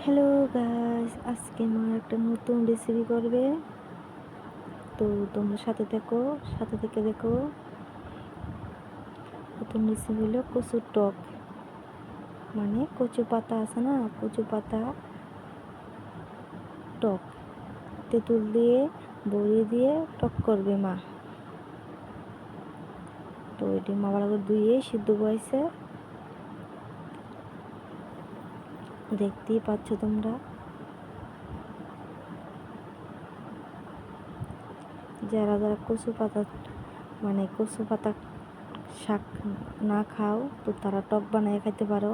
Hello guys, আজকে মা একটা নতুন রেসিপি করবে। তো তোমরা সাথে থেকে দেখো। নতুন রেসিপি হলো কচুর টক, মানে কচু পাতা আছে না, কচু পাতা টক তেঁতুল দিয়ে বড়ি দিয়ে টক করবে মা। তো এটি মা ভালো করে ধুয়ে সিদ্ধ বয়েছে, দেখতেই পাচ্ছ তোমরা। যারা যারা কচু পাতা শাক না খাও, তো তারা টক বানিয়ে খাইতে পারো।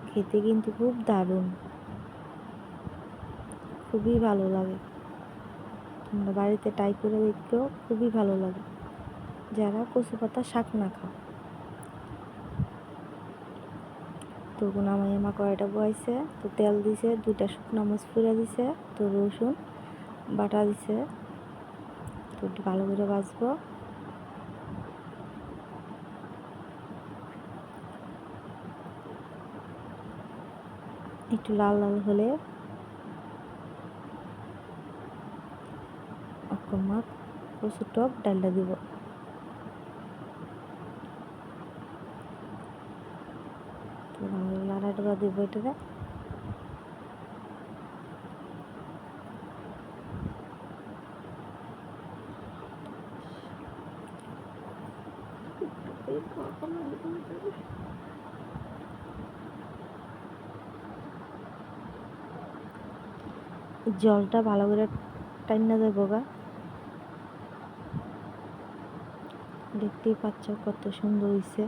খেতে কিন্তু খুব দারুণ, খুবই ভালো লাগে। তোমরা বাড়িতে ট্রাই করে দেখতেও খুবই ভালো লাগে যারা কচু পাতা শাক না খাও। তো গুনামাইয়া মা কড়াইটা বয়াইছে, তো তেল দিছে, 2টা শুকনো মরিচ ফুড়ে দিছে, তো রসুন বাটা দিছে। তো একটু ভালো করে ভাজবো। একটু লাল লাল হলে মা কচু টক ডালটা দিব। তো ভালো লাড়াটা দিব এটারে। জলটা ভালো করে টাইনা দেবো গা। দেখতেই পাচ্ছ কত সুন্দর হয়েছে।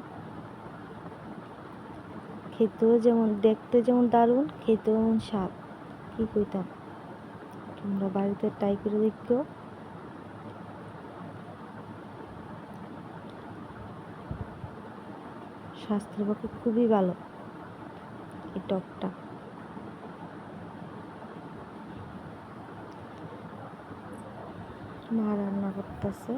খেতেও যেমন, দেখতে যেমন দারুণ, খেতেও এমন স্বাদ, কি কইতাম। তোমরা বাড়িতে ট্রাই করে দেখো। স্বাস্থ্যের পক্ষে খুবই ভালো এই টকটা। মা রান্না করতেছে।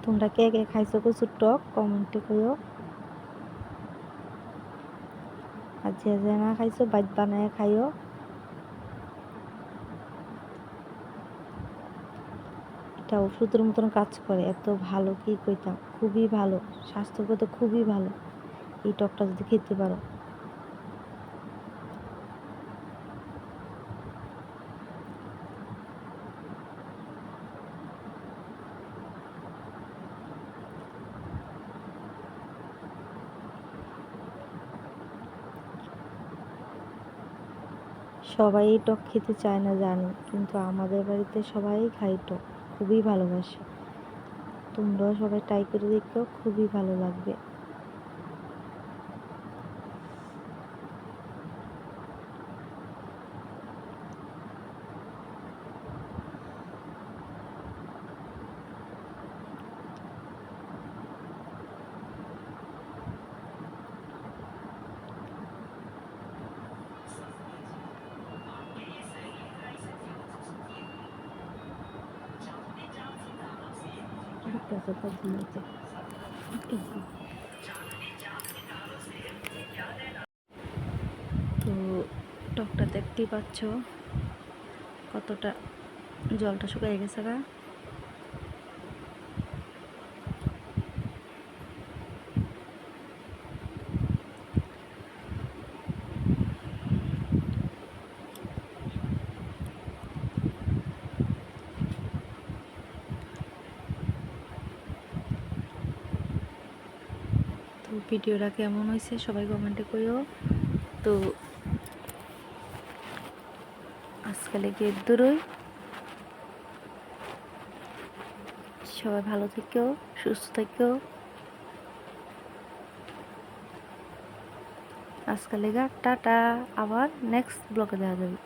তোমরা কে কে খাইছো কচুর টক কমেন্টে কইও। আর যে যে না খাইছো বাইট বানায় খাইও। এটা ওষুধের মতন কাজ করে, এত ভালো কি কইতাম, খুবই ভালো, স্বাস্থ্যগত খুবই ভালো এই টকটা যদি খেতে পারো। সবাই এই টক খেতে চায় না জানি, কিন্তু আমাদের বাড়িতে সবাই খায় টক, খুবই ভালোবাসে। তোমরাও সবাই ট্রাই করে দেখো, খুবই ভালো লাগবে। তো টকটা দেখতেই পাচ্ছ কতটা জলটা শুকিয়ে গেছে গা। তো ভিডিওটা কেমন হয়েছে সবাই কমেন্টে কইও। তো আজকালে গিয়ে দূরই, সবাই ভালো থেকো, সুস্থ থেকো। আজকাল লেগা টাটা, আবার নেক্সট ব্লগে দেখা যাবে।